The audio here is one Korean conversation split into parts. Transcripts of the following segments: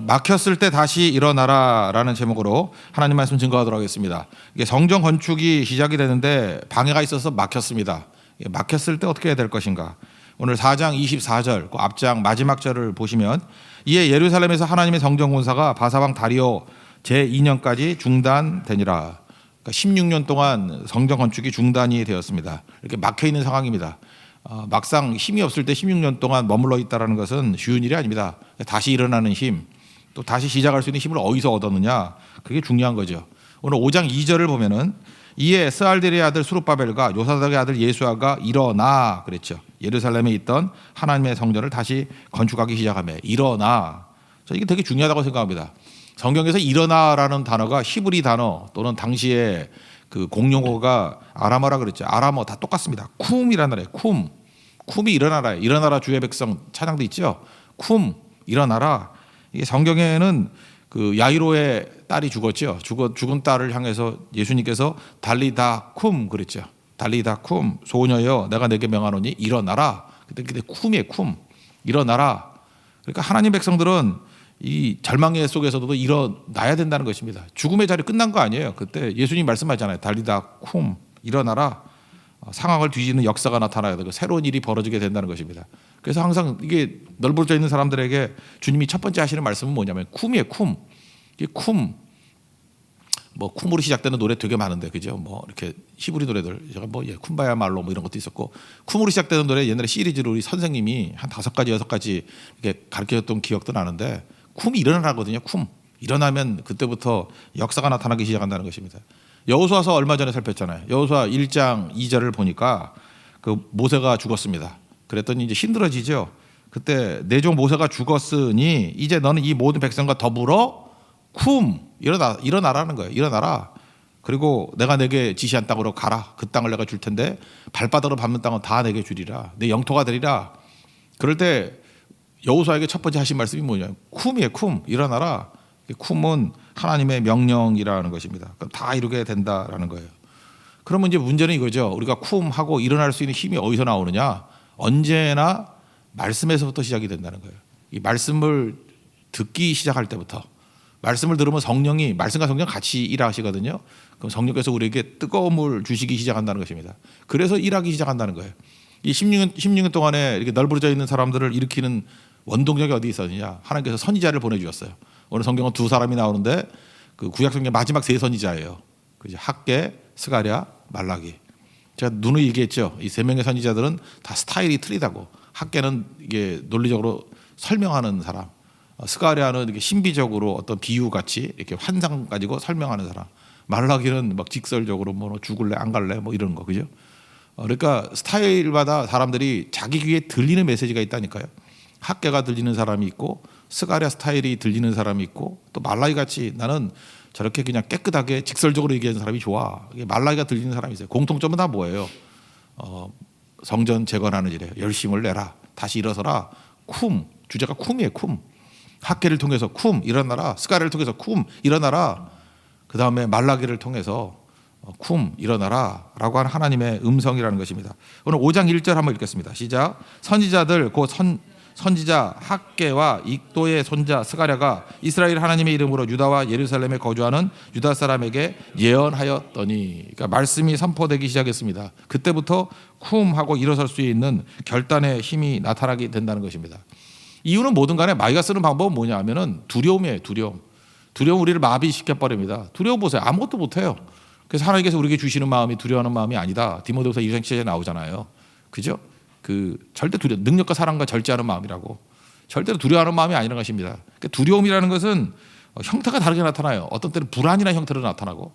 막혔을 때 다시 일어나라라는 제목으로 하나님 말씀 증거하도록 하겠습니다. 이게 성전 건축이 시작이 되는데 방해가 있어서 막혔습니다. 막혔을 때 어떻게 해야 될 것인가? 오늘 4장 24절 그 앞장 마지막 절을 보시면 이에 예루살렘에서 하나님의 성전 공사가 바사왕 다리오 제2년까지 중단되니라. 그러니까 16년 동안 성전 건축이 중단이 되었습니다. 이렇게 막혀 있는 상황입니다. 막상 힘이 없을 때 16년 동안 머물러 있다는 것은 쉬운 일이 아닙니다. 다시 일어나는 힘, 또 다시 시작할 수 있는 힘을 어디서 얻었느냐, 그게 중요한 거죠. 오늘 5장 2절을 보면은 이에 스알데리의 아들 수룹바벨과 요사닥의 아들 예수아가 일어나 그랬죠. 예루살렘에 있던 하나님의 성전을 다시 건축하기 시작하며 일어나. 이게 되게 중요하다고 생각합니다. 성경에서 일어나라는 단어가 히브리 단어 또는 당시에 그 공용어가 아람어라 그랬죠. 아람어 다 똑같습니다. 쿰이라는 말이에요. 쿰이 일어나라. 일어나라 주의 백성 찬양도 있죠. 쿰 일어나라. 이게 성경에는 그 야이로의 딸이 죽었죠. 죽은 딸을 향해서 예수님께서 달리다 쿰 그랬죠. 달리다 쿰 소녀여 내가 내게 명하노니 일어나라. 그때 쿰이에요. 쿰 일어나라. 그러니까 하나님 백성들은 이 절망의 속에서도 일어나야 된다는 것입니다. 죽음의 자리 끝난 거 아니에요. 그때 예수님 말씀하잖아요. 달리다 쿰 일어나라. 상황을 뒤지는 역사가 나타나야 되고 새로운 일이 벌어지게 된다는 것입니다. 그래서 항상 이게 널브러져 있는 사람들에게 주님이 첫 번째 하시는 말씀은 뭐냐면 쿰이에요. 쿰. 이게 쿰. 뭐 쿰으로 시작되는 노래 되게 많은데 그죠? 뭐 이렇게 히브리 노래들 제가 뭐 쿰바야 말로 뭐 이런 것도 있었고 쿰으로 시작되는 노래 옛날에 시리즈로 우리 선생님이 한 5가지 6가지 이렇게 가르쳐줬던 기억도 나는데 쿰이 일어나거든요. 쿰 일어나면 그때부터 역사가 나타나기 시작한다는 것입니다. 여호수아서 얼마 전에 살폈잖아요. 여호수아 1장 2절을 보니까 그 모세가 죽었습니다. 그랬더니 이제 힘들어지죠. 그때 내 종 모세가 죽었으니 이제 너는 이 모든 백성과 더불어 쿰 일어나라는 거예요. 일어나라. 그리고 내가 내게 지시한 땅으로 가라. 그 땅을 내가 줄 텐데 발바닥으로 밟는 땅은 다 내게 주리라. 내 영토가 되리라. 그럴 때 여호수아에게 첫 번째 하신 말씀이 뭐냐면 쿰이에요. 쿰 일어나라. 쿰은 하나님의 명령이라는 것입니다. 다 이루게 된다라는 거예요. 그러면 이제 문제는 이거죠. 우리가 쿰하고 일어날 수 있는 힘이 어디서 나오느냐? 언제나 말씀에서부터 시작이 된다는 거예요. 이 말씀을 듣기 시작할 때부터 말씀을 들으면 성령이 말씀과 성령 같이 일하시거든요. 그럼 성령께서 우리에게 뜨거움을 주시기 시작한다는 것입니다. 그래서 일하기 시작한다는 거예요. 이 16년 동안에 이렇게 널브러져 있는 사람들을 일으키는 원동력이 어디 있었느냐? 하나님께서 선지자를 보내주셨어요. 오늘 성경은 2사람이 나오는데 그 구약 성경 마지막 3선지자예요. 학개, 스가랴, 말라기. 제가 누누이 얘기했죠. 이 3명의 선지자들은 다 스타일이 틀리다고. 학개는 이게 논리적으로 설명하는 사람, 스가랴는 이렇게 신비적으로 어떤 비유 같이 이렇게 환상 가지고 설명하는 사람, 말라기는 막 직설적으로 뭐 죽을래 안 갈래 뭐 이런 거 그죠? 그러니까 스타일마다 사람들이 자기 귀에 들리는 메시지가 있다니까요. 학개가 들리는 사람이 있고 스가랴 스타일이 들리는 사람이 있고 또 말라기 같이 나는 저렇게 그냥 깨끗하게 직설적으로 얘기하는 사람이 좋아. 말라기가 들리는 사람이 있어요. 공통점은 다 뭐예요? 성전 재건하는 일에 열심을 내라. 다시 일어서라. 쿰. 주제가 쿰이에요. 쿰. 학개를 통해서 쿰 일어나라. 스가랴를 통해서 쿰 일어나라. 그 다음에 말라기를 통해서 쿰 일어나라 라고 하는 하나님의 음성이라는 것입니다. 오늘 5장 1절 한번 읽겠습니다. 시작. 선지자들 곧 선지자 학개와 익도의 손자 스가랴가 이스라엘 하나님의 이름으로 유다와 예루살렘에 거주하는 유다 사람에게 예언하였더니, 그러니까 말씀이 선포되기 시작했습니다. 그때부터 쿰하고 일어설 수 있는 결단의 힘이 나타나게 된다는 것입니다. 이유는 뭐든 간에 마귀가 쓰는 방법은 뭐냐 하면은 두려움이에요. 두려움 우리를 마비시켜 버립니다. 두려워 보세요. 아무것도 못해요. 그래서 하나님께서 우리에게 주시는 마음이 두려워하는 마음이 아니다. 디모데후서 1장 7절에 나오잖아요. 그죠? 절대 능력과 사랑과 절제하는 마음이라고. 절대로 두려워하는 마음이 아니라는 것입니다. 그러니까 두려움이라는 것은 형태가 다르게 나타나요. 어떤 때는 불안이나 형태로 나타나고,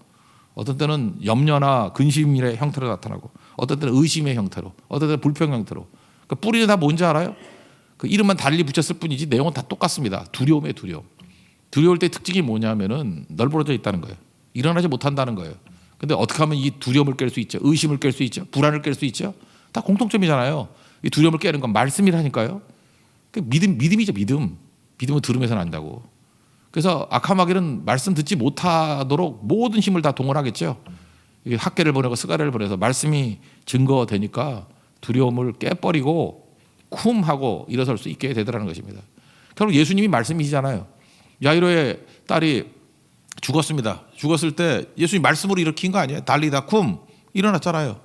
어떤 때는 염려나 근심의 형태로 나타나고, 어떤 때는 의심의 형태로, 어떤 때는 불평 형태로. 그러니까 뿌리는 다 뭔지 알아요? 그 이름만 달리 붙였을 뿐이지 내용은 다 똑같습니다. 두려움의 두려움. 두려울 때 특징이 뭐냐면은 널브러져 있다는 거예요. 일어나지 못한다는 거예요. 근데 어떻게 하면 이 두려움을 깰 수 있죠? 의심을 깰 수 있죠? 불안을 깰 수 있죠? 다 공통점이잖아요. 이 두려움을 깨는 건 말씀이라니까요. 믿음이죠. 믿음은 들으면서 난다고. 그래서 악한 말씀 듣지 못하도록 모든 힘을 다 동원하겠죠. 학개를 보내고 스가랴를 보내서 말씀이 증거되니까 두려움을 깨버리고 쿰하고 일어설 수 있게 되더라는 것입니다. 결국 예수님이 말씀이시잖아요. 야이로의 딸이 죽었습니다. 죽었을 때 예수님 말씀으로 일으킨 거 아니에요? 달리다 쿰 일어났잖아요.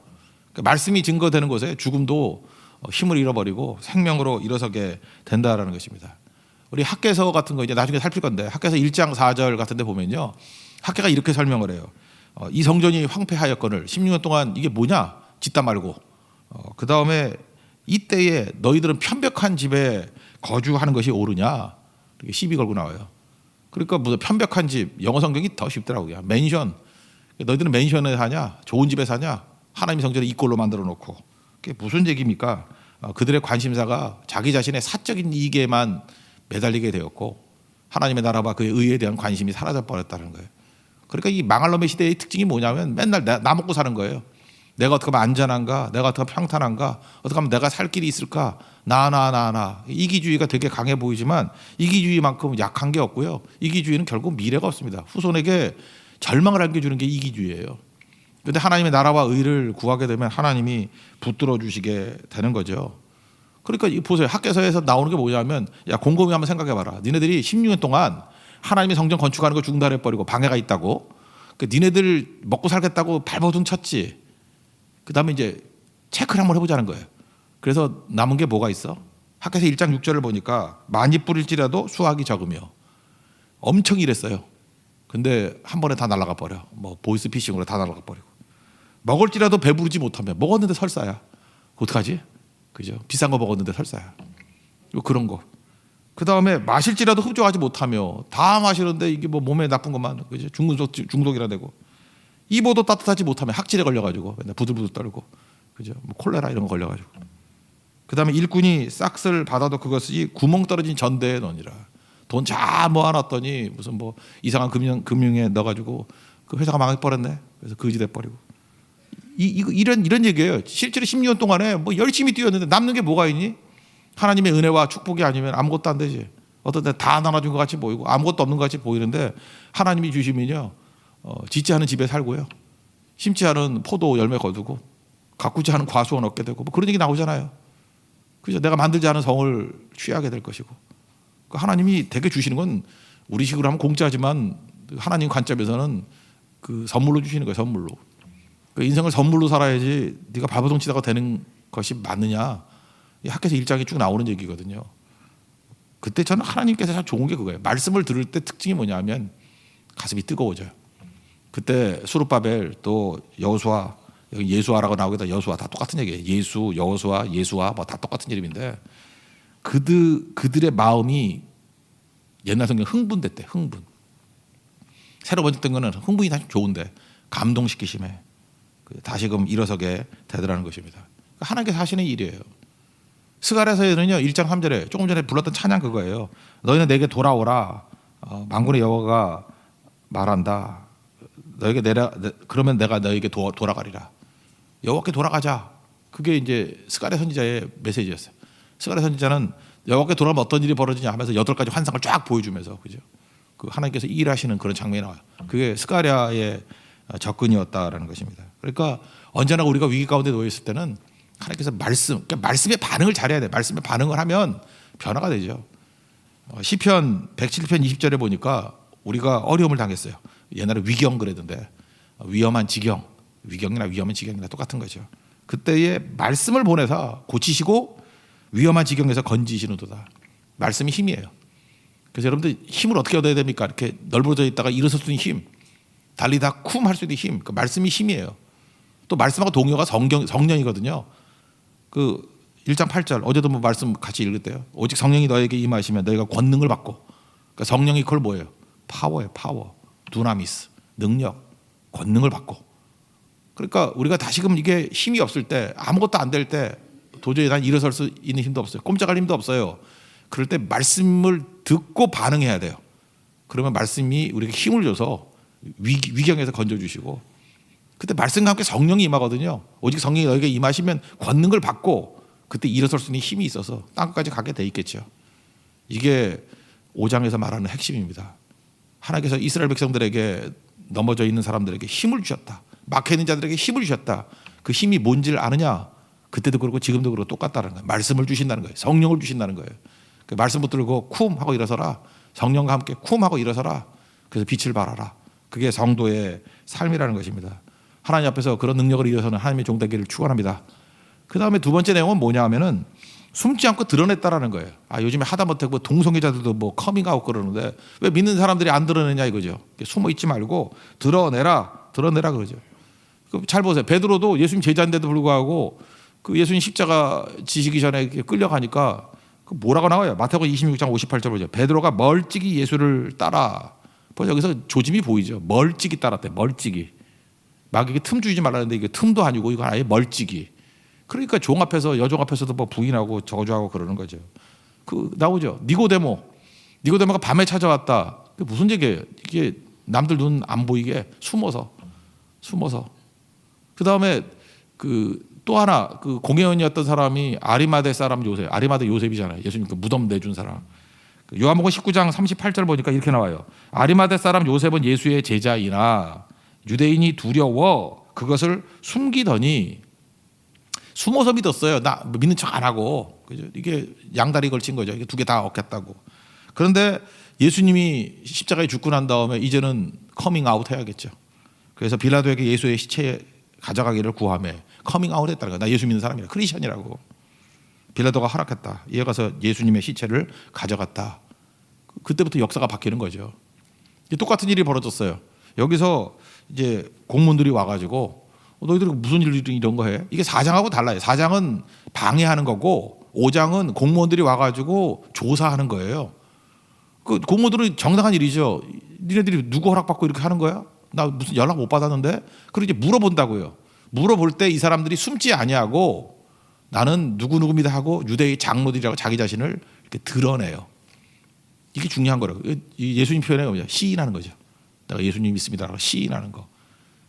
그러니까 말씀이 증거되는 곳에 죽음도 힘을 잃어버리고 생명으로 일어서게 된다라는 것입니다. 우리 학개서 같은 거 이제 나중에 살필 건데 학개서 1장 4절 같은 데 보면요. 학개가 이렇게 설명을 해요. 이 성전이 황폐하였거늘 16년 동안 이게 뭐냐? 짓다 말고 그 다음에 이때에 너희들은 편벽한 집에 거주하는 것이 옳으냐? 이렇게 시비 걸고 나와요. 그러니까 무슨 편벽한 집, 영어 성경이 더 쉽더라고요. 맨션. 너희들은 맨션에 사냐? 좋은 집에 사냐? 하나님 성전을 이 꼴로 만들어 놓고. 그게 무슨 얘기입니까? 그들의 관심사가 자기 자신의 사적인 이익에만 매달리게 되었고 하나님의 나라와 그의 의에 대한 관심이 사라져 버렸다는 거예요. 그러니까 이 망할 놈의 시대의 특징이 뭐냐면 맨날 나 먹고 사는 거예요. 내가 어떻게 하면 안전한가? 내가 어떻게 하면 평탄한가? 어떻게 하면 내가 살 길이 있을까? 나. 이기주의가 되게 강해 보이지만 이기주의만큼 약한 게 없고요. 이기주의는 결국 미래가 없습니다. 후손에게 절망을 안겨주는 게 이기주의예요. 그런데 하나님의 나라와 의를 구하게 되면 하나님이 붙들어 주시게 되는 거죠. 그러니까 보세요. 학개서에서 나오는 게 뭐냐면 야 곰곰이 한번 생각해봐라. 니네들이 16년 동안 하나님의 성전 건축하는 거 중단해버리고 방해가 있다고. 그러니까 니네들 먹고 살겠다고 발버둥 쳤지. 그 다음에 이제 체크를 한번 해보자는 거예요. 그래서 남은 게 뭐가 있어? 학개서 1장 6절을 보니까 많이 뿌릴지라도 수확이 적으며 엄청 일했어요. 근데 한 번에 다 날아가 버려. 뭐 보이스피싱으로 다 날아가 버리고. 먹을지라도 배부르지 못하면 먹었는데 설사야. 어떡하지? 그죠? 비싼 거 먹었는데 설사야. 그런 거. 그 다음에 마실지라도 흡족하지 못하며 다 마시는데 이게 뭐 몸에 나쁜 것만 그죠? 중독이라 되고 입어도 따뜻하지 못하면 학질에 걸려가지고 맨날 부들부들 떨고 그죠? 뭐 콜레라 이런 거 걸려가지고 그 다음에 일꾼이 싹쓸 받아도 그것이 구멍 떨어진 전대에 넣으니라. 돈 잘 모아놨더니 무슨 뭐 이상한 금융에 넣어가지고 그 회사가 망해버렸네. 그래서 거지돼 버리고 이런 얘기예요. 실제로 10년 동안에 뭐 열심히 뛰었는데 남는 게 뭐가 있니? 하나님의 은혜와 축복이 아니면 아무것도 안 되지. 어떤 때 다 나눠준 것 같이 보이고 아무것도 없는 것 같이 보이는데 하나님이 주시면요. 짓지 않은 집에 살고요. 심지 않은 포도 열매 거두고 가꾸지 않은 과수원 얻게 되고 뭐 그런 얘기 나오잖아요. 그래서 내가 만들지 않은 성을 취하게 될 것이고 하나님이 되게 주시는 건 우리 식으로 하면 공짜지만 하나님 관점에서는 그 선물로 주시는 거예요. 선물로. 그 인생을 선물로 살아야지 네가 발버둥 치다가 되는 것이 맞느냐. 이 학개서 1장에 쭉 나오는 얘기거든요. 그때 저는 하나님께서 참 좋은 게 그거예요. 말씀을 들을 때 특징이 뭐냐면 가슴이 뜨거워져요. 그때 수룹바벨 또 여호수아 여기 예수아라고 나오기도 여호수아 다 똑같은 얘기예요. 예수, 여호수아, 예수아 뭐 다 똑같은 이름인데 그들의 마음이 옛날 성경 흥분됐대. 흥분. 새로 번역된 거는 흥분이 다시 좋은데 감동시키심에 다시금 일어서게 되더라는 것입니다. 하나님께서 하시는 일이에요. 스가랴서에는요 1장 3절에 조금 전에 불렀던 찬양 그거예요. 너희는 내게 돌아오라. 만군의 여호와가 말한다. 너에게 그러면 내가 너에게 돌아가리라. 여호와께 돌아가자. 그게 이제 스가랴 선지자의 메시지였어요. 스가랴 선지자는 여호와께 돌아오면 어떤 일이 벌어지냐 하면서 8가지 환상을 쫙 보여주면서 그죠? 그 하나님께서 일하시는 그런 장면이 나와요. 그게 스가랴의 접근이었다라는 것입니다. 그러니까 언제나 우리가 위기 가운데 놓여 있을 때는 하나님께서 그러니까 말씀에 반응을 잘해야 돼. 말씀에 반응을 하면 변화가 되죠. 시편 107편 20절에 보니까 우리가 어려움을 당했어요. 옛날에 위경 그랬던데 위험한 지경, 위경이나 위험한 지경이나 똑같은 거죠. 그때에 말씀을 보내서 고치시고 위험한 지경에서 건지시는도다. 말씀이 힘이에요. 그래서 여러분들 힘을 어떻게 얻어야 됩니까? 이렇게 넓어져 있다가 일어설 수 있는 힘, 달리다 쿰 할 수 있는 힘. 그 말씀이 힘이에요. 또 말씀하고 동요가 성령이거든요. 그 1장 8절 어제도 뭐 말씀 같이 읽었대요. 오직 성령이 너에게 임하시면 너희가 권능을 받고 그러니까 성령이 그걸 뭐예요? 파워예요. 파워. 두나미스. 능력. 권능을 받고 그러니까 우리가 다시금 이게 힘이 없을 때 아무것도 안 될 때 도저히 난 일어설 수 있는 힘도 없어요. 꼼짝할 힘도 없어요. 그럴 때 말씀을 듣고 반응해야 돼요. 그러면 말씀이 우리에게 힘을 줘서 위경에서 건져주시고 그때 말씀과 함께 성령이 임하거든요. 오직 성령이 너에게 임하시면 권능을 받고 그때 일어설 수 있는 힘이 있어서 땅끝까지 가게 돼 있겠죠. 이게 5장에서 말하는 핵심입니다. 하나님께서 이스라엘 백성들에게 넘어져 있는 사람들에게 힘을 주셨다. 막혀 있는 자들에게 힘을 주셨다. 그 힘이 뭔지를 아느냐? 그때도 그렇고 지금도 그렇고 똑같다는 거예요. 말씀을 주신다는 거예요. 성령을 주신다는 거예요. 그 말씀 붙들고 쿰 하고 일어서라. 성령과 함께 쿰하고 일어서라. 그래서 빛을 발하라. 그게 성도의 삶이라는 것입니다. 하나님 앞에서 그런 능력을 이어서는 하나님의 종 되기를 축원합니다. 그 다음에 두 번째 내용은 뭐냐 하면은 숨지 않고 드러냈다라는 거예요. 요즘에 하다못해 뭐 동성애자들도 뭐 커밍아웃 그러는데 왜 믿는 사람들이 안 드러내냐 이거죠. 숨어 있지 말고 드러내라 그러죠. 잘 보세요. 베드로도 예수님 제자인데도 불구하고 그 예수님 십자가 지시기 전에 끌려가니까 뭐라고 나와요? 마태복음 26장 58절 보죠. 베드로가 멀찍이 예수를 따라. 여기서 조짐이 보이죠. 멀찍이 따랐대. 멀찍이. 막 이게 틈 주지 말라는데 이게 틈도 아니고 이건 아예 멀찍이. 그러니까 종 앞에서 여종 앞에서도 뭐 부인하고 저주하고 그러는 거죠. 나오죠. 니고데모가 밤에 찾아왔다. 그게 무슨 얘기예요? 이게 남들 눈 안 보이게 숨어서. 그 다음에 또 하나 공회원이었던 사람이 아리마대 사람 요셉. 아리마대 요셉이잖아요. 예수님 무덤 내준 사람. 요한복음 19장 38절 보니까 이렇게 나와요. 아리마대 사람 요셉은 예수의 제자이나 유대인이 두려워 그것을 숨기더니 숨어서 믿었어요. 나 믿는 척 안 하고. 그죠? 이게 양다리 걸친 거죠. 이게 두 개 다 얻겠다고. 그런데 예수님이 십자가에 죽고 난 다음에 이제는 커밍아웃 해야겠죠. 그래서 빌라도에게 예수의 시체 가져가기를 구하며 커밍아웃 했다는 거야. 나 예수 믿는 사람이라. 크리스천이라고. 빌라도가 허락했다. 이에 가서 예수님의 시체를 가져갔다. 그때부터 역사가 바뀌는 거죠. 똑같은 일이 벌어졌어요. 여기서 이제 공무원들이 와가지고 너희들 무슨 일 이런 거 해? 이게 4장하고 달라요. 4장은 방해하는 거고 5장은 공무원들이 와가지고 조사하는 거예요. 공무원들은 정당한 일이죠. 니네들이 누구 허락받고 이렇게 하는 거야? 나 무슨 연락 못 받았는데? 그리고 이제 물어본다고요. 물어볼 때 이 사람들이 숨지 아니하고 나는 누구누구입니다 하고 유대의 장로들이라고 자기 자신을 이렇게 드러내요. 이게 중요한 거라고. 예수님 표현에 뭐냐? 시인하는 거죠. 내가 예수님 믿습니다라고 시인하는 거.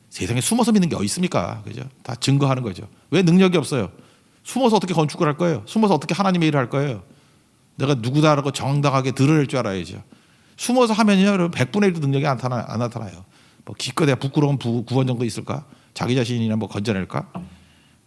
세상에 숨어서 믿는 게 어디 있습니까? 그죠? 다 증거하는 거죠. 왜 능력이 없어요? 숨어서 어떻게 건축을 할 거예요? 숨어서 어떻게 하나님의 일을 할 거예요? 내가 누구다라고 정당하게 드러낼 줄 알아야죠. 숨어서 하면요, 여러분 100분의 1도 능력이 안 나타나요. 뭐 기껏해야 부끄러운 구원 정도 있을까? 자기 자신이나 뭐 건져낼까?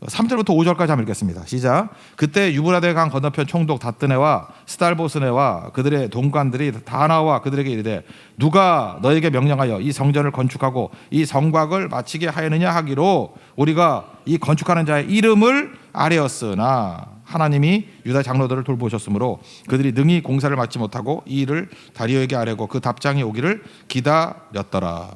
3절부터 5절까지 한번 읽겠습니다. 시작. 그때 유브라데 강 건너편 총독 다뜨네와 스달보스네와 그들의 동관들이 다 나와 그들에게 이르되 누가 너에게 명령하여 이 성전을 건축하고 이 성곽을 마치게 하였느냐 하기로 우리가 이 건축하는 자의 이름을 아뢰었으나 하나님이 유다 장로들을 돌보셨으므로 그들이 능히 공사를 마치 못하고 이 일을 다리오에게 아뢰고 그 답장이 오기를 기다렸더라.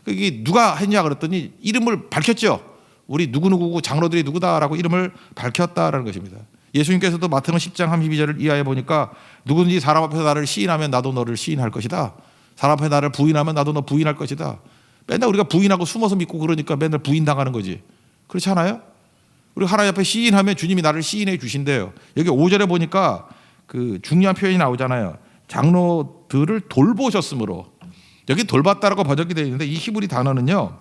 이게 누가 했냐 그랬더니 이름을 밝혔죠. 우리 누구누구고 장로들이 누구다라고 이름을 밝혔다라는 것입니다. 예수님께서도 마태복음 10장 32절을 이하에 보니까 누구든지 사람 앞에서 나를 시인하면 나도 너를 시인할 것이다. 사람 앞에 나를 부인하면 나도 너 부인할 것이다. 맨날 우리가 부인하고 숨어서 믿고 그러니까 맨날 부인당하는 거지. 그렇지 않아요? 우리 하나님 앞에 시인하면 주님이 나를 시인해 주신대요. 여기 5절에 보니까 그 중요한 표현이 나오잖아요. 장로들을 돌보셨으므로. 여기 돌봤다라고 번역이 되어 있는데 이 히브리 단어는요.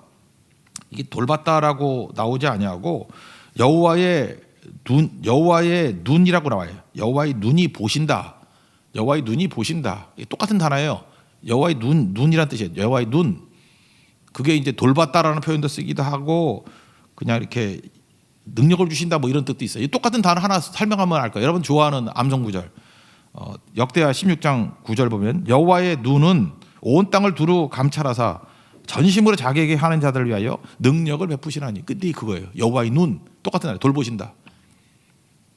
이게 돌봤다라고 나오지 아니하고 여호와의 눈이라고 나와요. 여호와의 눈이 보신다. 여호와의 눈이 보신다. 똑같은 단어예요. 여호와의 눈이란 뜻이에요. 여호와의 눈. 그게 이제 돌봤다라는 표현도 쓰기도 하고 그냥 이렇게 능력을 주신다 뭐 이런 뜻도 있어요. 똑같은 단어 하나 설명하면 알 거예요. 여러분 좋아하는 암송 구절. 역대하 16장 9절 보면 여호와의 눈은 온 땅을 두루 감찰하사 전심으로 자기에게 하는 자들을 위하여 능력을 베푸시나니. 근데 그거예요. 여호와의 눈. 똑같은 날 돌보신다.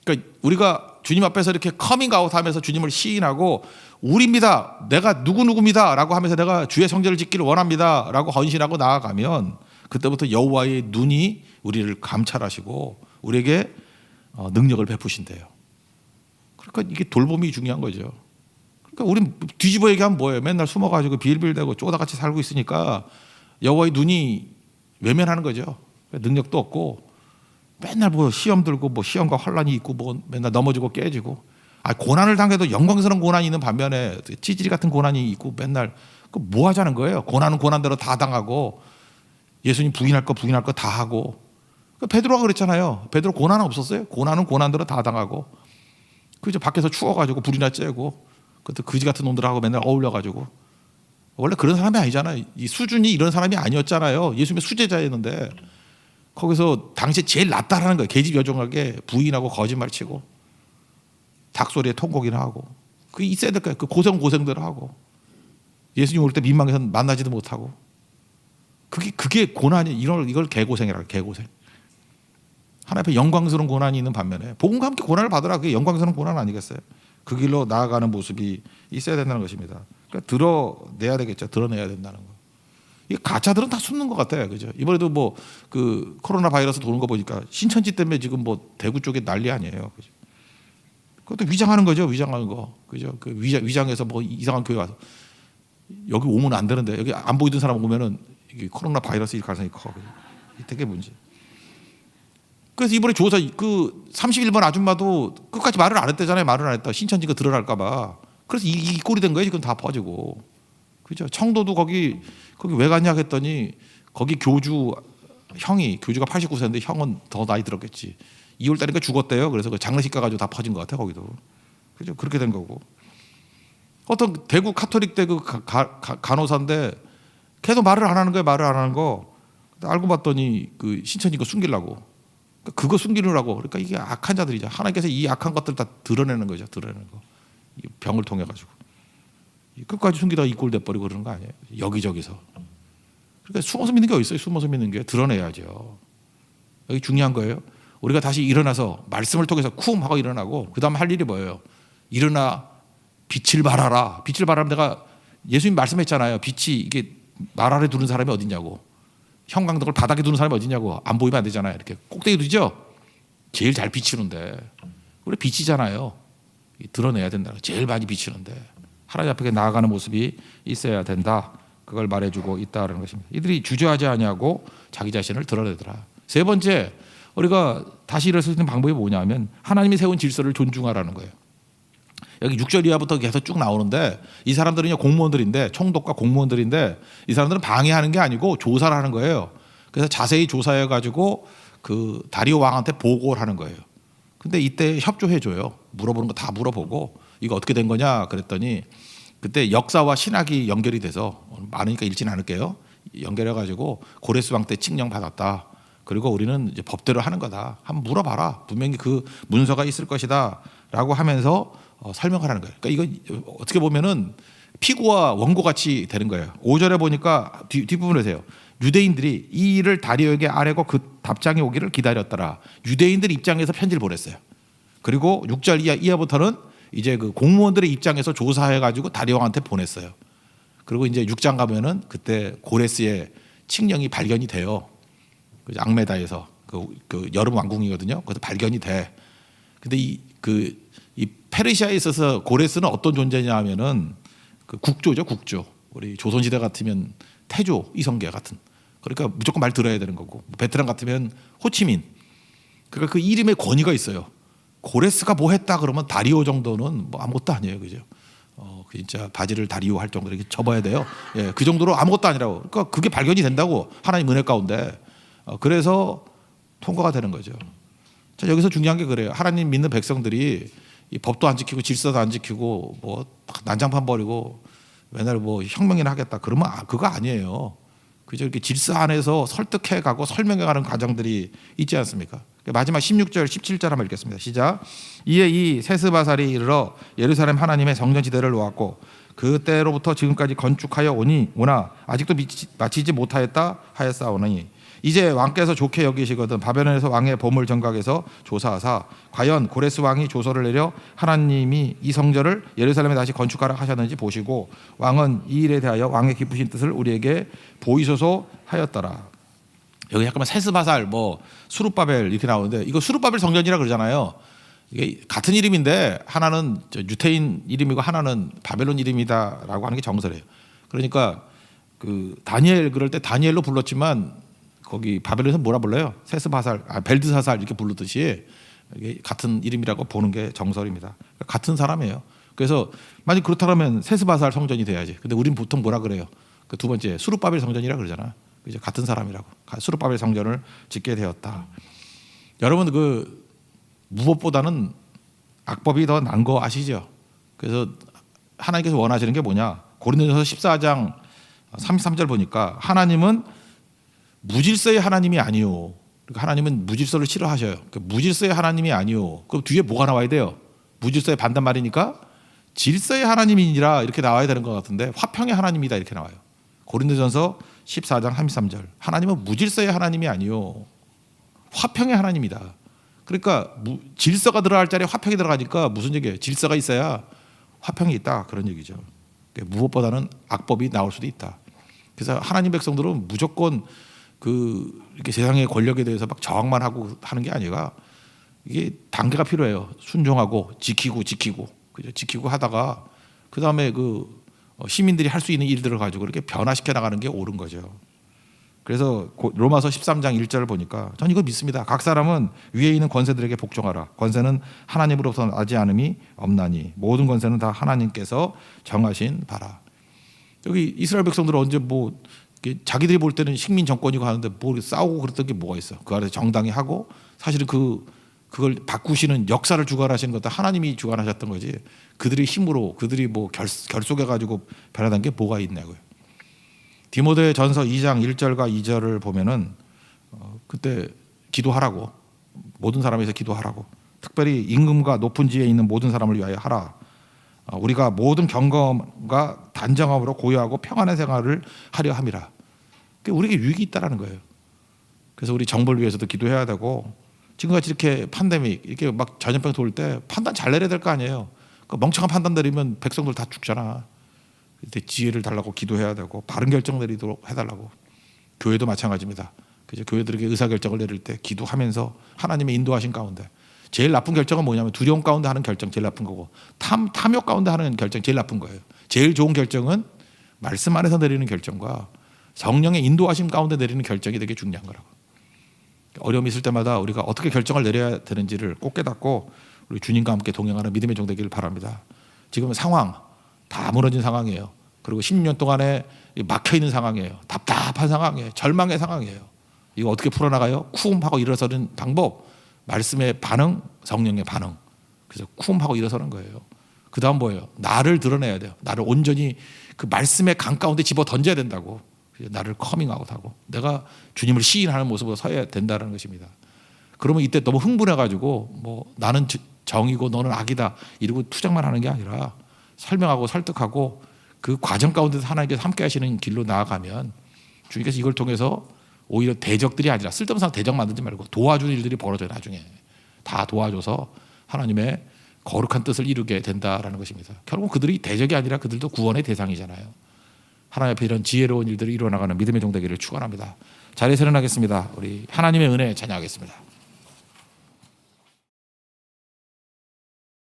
그러니까 우리가 주님 앞에서 이렇게 커밍아웃 하면서 주님을 시인하고 우리입니다. 내가 누구누구입니다. 라고 하면서 내가 주의 성전을 짓기를 원합니다. 라고 헌신하고 나아가면 그때부터 여호와의 눈이 우리를 감찰하시고 우리에게 능력을 베푸신대요. 그러니까 이게 돌봄이 중요한 거죠. 그러니까 우린 뒤집어 얘기하면 뭐예요? 맨날 숨어가지고 빌빌대고 쪼다같이 살고 있으니까 여호와의 눈이 외면하는 거죠. 능력도 없고 맨날 뭐 시험 들고 뭐 시험과 환란이 있고 뭐 맨날 넘어지고 깨지고 고난을 당해도 영광스러운 고난이 있는 반면에 찌질이 같은 고난이 있고 맨날 뭐 하자는 거예요? 고난은 고난대로 다 당하고 예수님 부인할 거 다 하고 베드로가 그랬잖아요. 베드로 고난은 없었어요? 고난은 고난대로 다 당하고 그저 밖에서 추워가지고 불이나 쬐고 그것도 거지 같은 놈들하고 맨날 어울려가지고 원래 그런 사람이 아니잖아요. 이 수준이 이런 사람이 아니었잖아요. 예수님의 수제자였는데 거기서 당시 제일 낫다라는 거예요. 계집 여종에게 부인하고 거짓말치고 닭소리에 통곡이나 하고 그게 있어야 될 거예요. 그 고생들을 하고 예수님 올 때 민망해서 만나지도 못하고. 그게 고난이, 이걸 개고생이라고. 개고생. 하나님 앞에 영광스러운 고난이 있는 반면에 복음과 함께 고난을 받으라. 그게 영광스러운 고난 아니겠어요? 그 길로 나아가는 모습이 있어야 된다는 것입니다. 그러니까 드러내야 되겠죠. 드러내야 된다는 거. 이 가짜들은 다 숨는 것 같아요, 그죠? 이번에도 뭐 그 코로나 바이러스 도는 거 보니까 신천지 때문에 지금 뭐 대구 쪽에 난리 아니에요, 그죠? 그것도 위장하는 거죠, 위장하는 거, 그죠? 그 위장해서 뭐 이상한 교회 와서 여기 오면 안 되는데 여기 안 보이던 사람 오면은 이게 코로나 바이러스일 가능성이 커. 이게 되게 문제. 그래서 이번에 조사 그 31번 아줌마도 끝까지 말을 안 했대잖아요. 말을 안 했다. 신천지가 드러날까봐. 그래서 이 꼴이 된 거예요. 지금 다 퍼지고, 그죠? 청도도 거기 왜 갔냐 했더니 거기 교주가 89세인데 형은 더 나이 들었겠지. 2월 달이니까 죽었대요. 그래서 그 장례식 가가지고 다 퍼진 것 같아 거기도. 그죠? 그렇게 된 거고. 어떤 대구 카톨릭 대 그 간호사인데 계속 말을 안 하는 거예요. 말을 안 하는 거. 알고 봤더니 그 신천지 거 숨기려고. 그거 숨기느라고. 그러니까 이게 악한 자들이죠. 하나님께서 이 악한 것들 다 드러내는 거죠. 드러내는 거. 이 병을 통해 가지고 끝까지 숨기다가 이 꼴 돼버리고 그러는 거 아니에요. 여기저기서. 그러니까 숨어서 믿는 게 어디 있어요? 숨어서 믿는 게 드러내야죠. 여기 중요한 거예요. 우리가 다시 일어나서 말씀을 통해서 쿵 하고 일어나고 그다음 할 일이 뭐예요? 일어나 빛을 발하라. 빛을 발하면 내가 예수님 말씀했잖아요. 빛이 이게 말 아래 두는 사람이 어디냐고. 형광등을 바닥에 두는 사람이 어디냐고. 안 보이면 안 되잖아요. 이렇게 꼭대기 두죠. 제일 잘 비치는데 우리 빛이잖아요. 드러내야 된다. 제일 많이 비치는데 하나님 앞에 나아가는 모습이 있어야 된다. 그걸 말해주고 있다는 것입니다. 이들이 주저하지 아니하고 자기 자신을 드러내더라. 세 번째, 우리가 다시 일어설 수 있는 방법이 뭐냐면 하나님이 세운 질서를 존중하라는 거예요. 여기 6절 이하부터 계속 쭉 나오는데 이 사람들은 공무원들인데, 총독과 공무원들인데 이 사람들은 방해하는 게 아니고 조사를 하는 거예요. 그래서 자세히 조사해 가지고 그 다리오 왕한테 보고를 하는 거예요. 근데 이때 협조해 줘요. 물어보는 거 다 물어보고 이거 어떻게 된 거냐 그랬더니 그때 역사와 신학이 연결이 돼서, 많으니까 읽지는 않을게요. 연결해 가지고 고레스 왕 때 칙령 받았다. 그리고 우리는 이제 법대로 하는 거다. 한번 물어봐라. 분명히 그 문서가 있을 것이다라고 하면서 설명하라는 거예요. 그러니까 이거 어떻게 보면은 피고와 원고 같이 되는 거예요. 5절에 보니까 뒷부분에 보세요. 유대인들이 이 일을 다리오에게 아뢰고 그 답장이 오기를 기다렸더라. 유대인들 입장에서 편지를 보냈어요. 그리고 6절 이하부터는 이제 그 공무원들의 입장에서 조사해 가지고 다리오 왕한테 보냈어요. 그리고 이제 6장 가면은 그때 고레스의 칙령이 발견이 돼요. 그 악메다에서 그 여름 왕궁이거든요. 그래서 발견이 돼. 근데 이 페르시아에 있어서 고레스는 어떤 존재냐 하면은 그 국조죠, 국조. 우리 조선시대 같으면 태조, 이성계 같은. 그러니까 무조건 말 들어야 되는 거고. 베트남 같으면 호치민. 그러니까 그 이름에 권위가 있어요. 고레스가 뭐 했다 그러면 다리오 정도는 뭐 아무것도 아니에요, 그죠? 진짜 바지를 다리오 할 정도로 이렇게 접어야 돼요. 예, 그 정도로 아무것도 아니라고. 그러니까 그게 발견이 된다고 하나님 은혜 가운데. 그래서 통과가 되는 거죠. 자, 여기서 중요한 게 그래요. 하나님 믿는 백성들이 이 법도 안 지키고 질서도 안 지키고 뭐 난장판 버리고 맨날 뭐 혁명이나 하겠다 그러면 그거 아니에요. 그죠? 이렇게 질서 안에서 설득해 가고 설명해 가는 과정들이 있지 않습니까? 마지막 16절 17절 한번 읽겠습니다. 시작. 이에 이 세스바살이 이르러 예루살렘 하나님의 성전지대를 놓았고 그때로부터 지금까지 건축하여 오나 아직도 마치지 못하였다 하였사오니 이제 왕께서 좋게 여기시거든 바벨론에서 왕의 보물 정각에서 조사하사 과연 고레스 왕이 조서를 내려 하나님이 이 성전을 예루살렘에 다시 건축하라 하셨는지 보시고 왕은 이 일에 대하여 왕의 기쁘신 뜻을 우리에게 보이소서 하였더라. 여기 잠깐만 세스바살 뭐 수룹바벨 이렇게 나오는데 이거 수룹바벨 성전이라 그러잖아요. 이게 같은 이름인데 하나는 유태인 이름이고 하나는 바벨론 이름이다라고 하는 게 정설이에요. 그러니까 그 다니엘 그럴 때 다니엘로 불렀지만 거기 바벨론에서 뭐라 불러요? 세스바살, 벨드사살 이렇게 부르듯이 이게 같은 이름이라고 보는 게 정설입니다. 그러니까 같은 사람이에요. 그래서 만약 그렇다면 세스바살 성전이 돼야지. 근데 우리는 보통 뭐라 그래요? 그 두 번째 수룹바벨 성전이라 그러잖아. 이제 같은 사람이라고. 수룹바벨 성전을 짓게 되었다. 여러분 그 무법보다는 악법이 더 난 거 아시죠? 그래서 하나님께서 원하시는 게 뭐냐? 고린도전서 14장 33절 보니까 하나님은 무질서의 하나님이 아니요. 그러니까 하나님은 무질서를 싫어하셔요. 그러니까 무질서의 하나님이 아니요. 그럼 뒤에 뭐가 나와야 돼요? 무질서의 반대말이니까 질서의 하나님이니라 이렇게 나와야 되는 것 같은데 화평의 하나님이다 이렇게 나와요. 고린도전서 14장 33절. 하나님은 무질서의 하나님이 아니요 화평의 하나님이다. 그러니까 질서가 들어갈 자리에 화평이 들어가니까 무슨 얘기예요? 질서가 있어야 화평이 있다 그런 얘기죠. 무엇보다는 악법이 나올 수도 있다. 그래서 하나님 백성들은 무조건 이렇게 세상의 권력에 대해서 막 저항만 하고 하는 게 아니라 이게 단계가 필요해요. 순종하고 지키고 그죠? 지키고 하다가 그 다음에 시민들이 할 수 있는 일들을 가지고 이렇게 변화시켜 나가는 게 옳은 거죠. 그래서 로마서 13장 1절을 보니까 전 이거 믿습니다. 각 사람은 위에 있는 권세들에게 복종하라. 권세는 하나님으로부터 나지 않음이 없나니 모든 권세는 다 하나님께서 정하신 바라. 여기 이스라엘 백성들은 언제 자기들이 볼 때는 식민 정권이고 하는데 싸우고 그랬던 게 뭐가 있어? 그 안에서 정당히 하고 사실은 그걸 바꾸시는 역사를 주관하시는 것도 하나님이 주관하셨던 거지. 그들의 힘으로 그들이 결속해 가지고 변화된 게 뭐가 있냐고요. 디모데전서 2장 1절과 2절을 보면은 그때 기도하라고 모든 사람에서 기도하라고 특별히 임금과 높은 지에 있는 모든 사람을 위하여 하라. 우리가 모든 경건과 단정함으로 고요하고 평안한 생활을 하려 함이라. 우리에게 유익이 있다라는 거예요. 그래서 우리 정부를 위해서도 기도해야 되고 지금같이 이렇게 팬데믹 이렇게 막 전염병 돌 때 판단 잘 내려야 될 거 아니에요. 멍청한 판단 내리면 백성들 다 죽잖아. 그때 지혜를 달라고 기도해야 되고 바른 결정 내리도록 해달라고. 교회도 마찬가지입니다. 그죠? 교회들에게 의사결정을 내릴 때 기도하면서 하나님의 인도하신 가운데 제일 나쁜 결정은 뭐냐면 두려움 가운데 하는 결정 제일 나쁜 거고 탐욕 가운데 하는 결정 제일 나쁜 거예요. 제일 좋은 결정은 말씀 안에서 내리는 결정과 성령의 인도하심 가운데 내리는 결정이 되게 중요한 거라고. 어려움이 있을 때마다 우리가 어떻게 결정을 내려야 되는지를 꼭 깨닫고 우리 주님과 함께 동행하는 믿음의 종 되기를 바랍니다. 지금 상황 다 무너진 상황이에요. 그리고 16년 동안에 막혀있는 상황이에요. 답답한 상황이에요. 절망의 상황이에요. 이거 어떻게 풀어나가요? 쿵하고 일어서는 방법, 말씀의 반응, 성령의 반응. 그래서 쿵하고 일어서는 거예요. 그 다음 뭐예요? 나를 드러내야 돼요. 나를 온전히 그 말씀의 강 가운데 집어 던져야 된다고. 나를 커밍아웃하고 내가 주님을 시인하는 모습으로 서야 된다는 것입니다. 그러면 이때 너무 흥분해가지고 나는 정이고 너는 악이다 이러고 투정만 하는 게 아니라 설명하고 설득하고 그 과정 가운데서 하나님께서 함께 하시는 길로 나아가면 주님께서 이걸 통해서 오히려 대적들이 아니라 쓸데없는 대적 만들지 말고 도와주는 일들이 벌어져요. 나중에 다 도와줘서 하나님의 거룩한 뜻을 이루게 된다라는 것입니다. 결국 그들이 대적이 아니라 그들도 구원의 대상이잖아요. 하나님 앞에 이런 지혜로운 일들을 이루어나가는 믿음의 종 되기를 축원합니다. 자리에서 일어나겠습니다. 우리 하나님의 은혜 찬양하겠습니다.